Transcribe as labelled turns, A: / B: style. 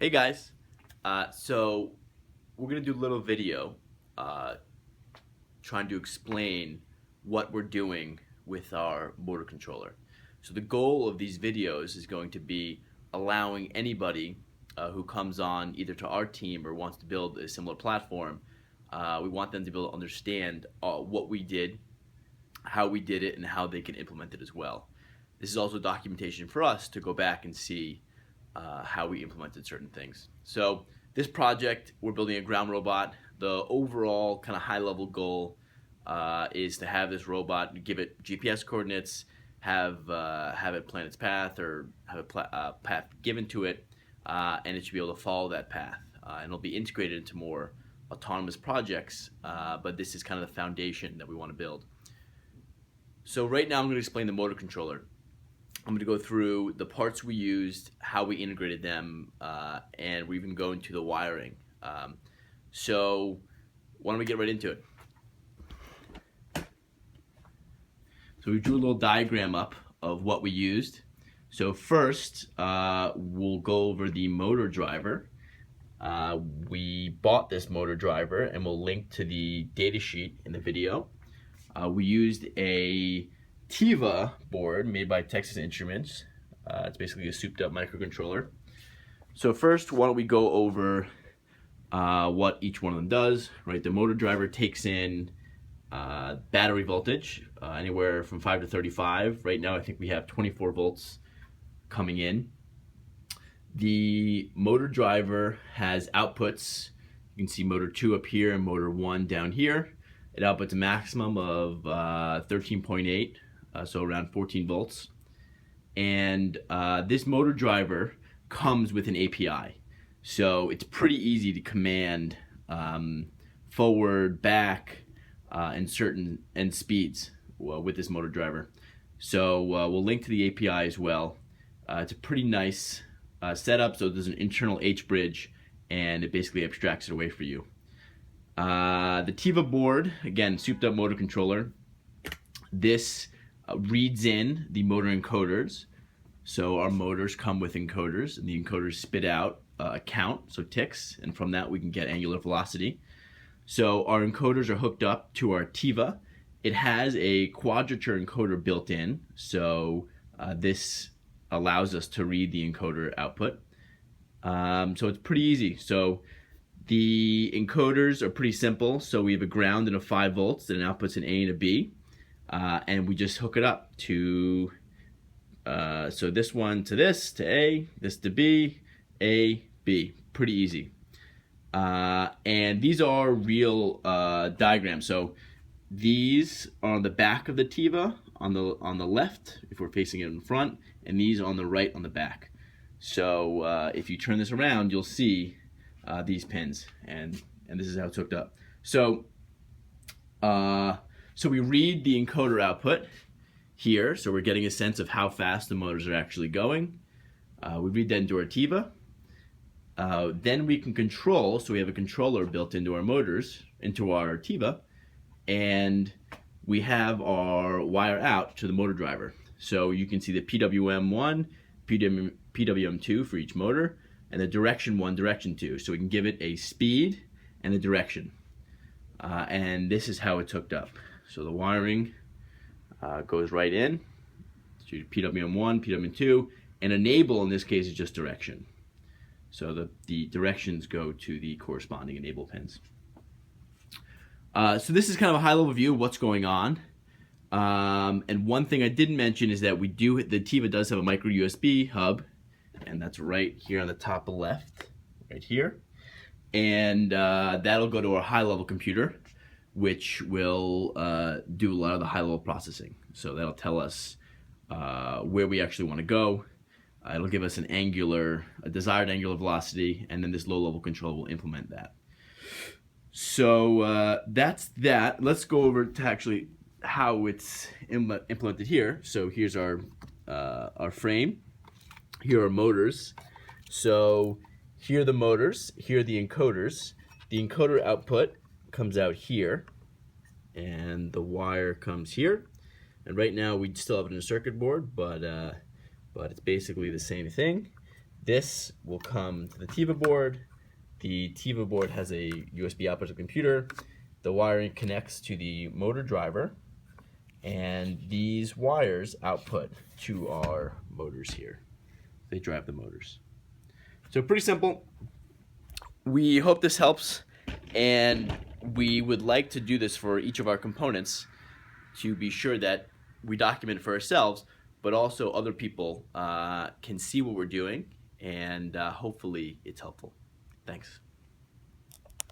A: Hey guys, so we're gonna do a little video uh, trying to explain what we're doing with our motor controller. So the goal of these videos is going to be allowing anybody who comes on either to our team or wants to build a similar platform, we want them to be able to understand what we did, how we did it, and how they can implement it as well. This is also documentation for us to go back and see how we implemented certain things. So this project, we're building a ground robot. The overall kind of high-level goal is to have this robot, give it GPS coordinates, have it plan its path, or have a path given to it, and it should be able to follow that path. And it'll be integrated into more autonomous projects, but this is kind of the foundation that we want to build. So right now I'm going to explain the motor controller. I'm going to go through the parts we used, how we integrated them, and we're even going to the wiring. So why don't we get right into it? So we drew a little diagram up of what we used. So first, we'll go over the motor driver. We bought this motor driver, and we'll link to the data sheet in the video. We used a Tiva board made by Texas Instruments. It's basically a souped up microcontroller. So first, why don't we go over what each one of them does, right? The motor driver takes in battery voltage, anywhere from 5 to 35. Right now I think we have 24 volts coming in. The motor driver has outputs. You can see motor 2 up here and motor 1 down here. It outputs a maximum of 13.8, so around 14 volts. And this motor driver comes with an API. So it's pretty easy to command forward, back, and certain speeds with this motor driver. So we'll link to the API as well. It's a pretty nice setup. So there's an internal H bridge, and it basically abstracts it away for you. The Tiva board, again, souped up motor controller. This reads in the motor encoders. So our motors come with encoders, and the encoders spit out a count, so ticks, and from that we can get angular velocity. So our encoders are hooked up to our Tiva. It has a quadrature encoder built in, so this allows us to read the encoder output. So it's pretty easy. So the encoders are pretty simple. So we have a ground and a 5 volts that outputs an A and a B, and we just hook it up to so this one to this, to A, this to B, A, B. Pretty easy. And these are real diagrams. So these are on the back of the Tiva on the left if we're facing it in front, and these are on the right on the back. So if you turn this around, you'll see these pins, and this is how it's hooked up. So so we read the encoder output here, so we're getting a sense of how fast the motors are actually going. We read that into our Tiva. Then we can control, so we have a controller built into our motors, into our Tiva, and we have our wire out to the motor driver. So you can see the PWM1, PWM2 for each motor, and the direction 1, direction 2. So we can give it a speed and a direction. And this is how it's hooked up. So the wiring goes right in to PWM1, PWM2, and enable in this case is just direction. So the directions go to the corresponding enable pins. So this is kind of a high-level view of what's going on. And one thing I didn't mention is that the Tiva does have a micro USB hub, and that's right here on the top left, right here. And that'll go to our high-level computer, which will do a lot of the high-level processing. So that'll tell us where we actually want to go. It'll give us a desired angular velocity, and then this low-level control will implement that. So that's that. Let's go over to actually how it's implemented here. So here's our frame. Here are motors. So here are the motors. Here are the encoders. The encoder output comes out here, and the wire comes here. And right now we still have it in a circuit board, but it's basically the same thing. This will come to the TIVA board. The TIVA board has a USB output to the computer. The wiring connects to the motor driver, and these wires output to our motors here. They drive the motors. So pretty simple. We hope this helps, and we would like to do this for each of our components to be sure that we document it for ourselves, but also other people can see what we're doing, and hopefully it's helpful. Thanks.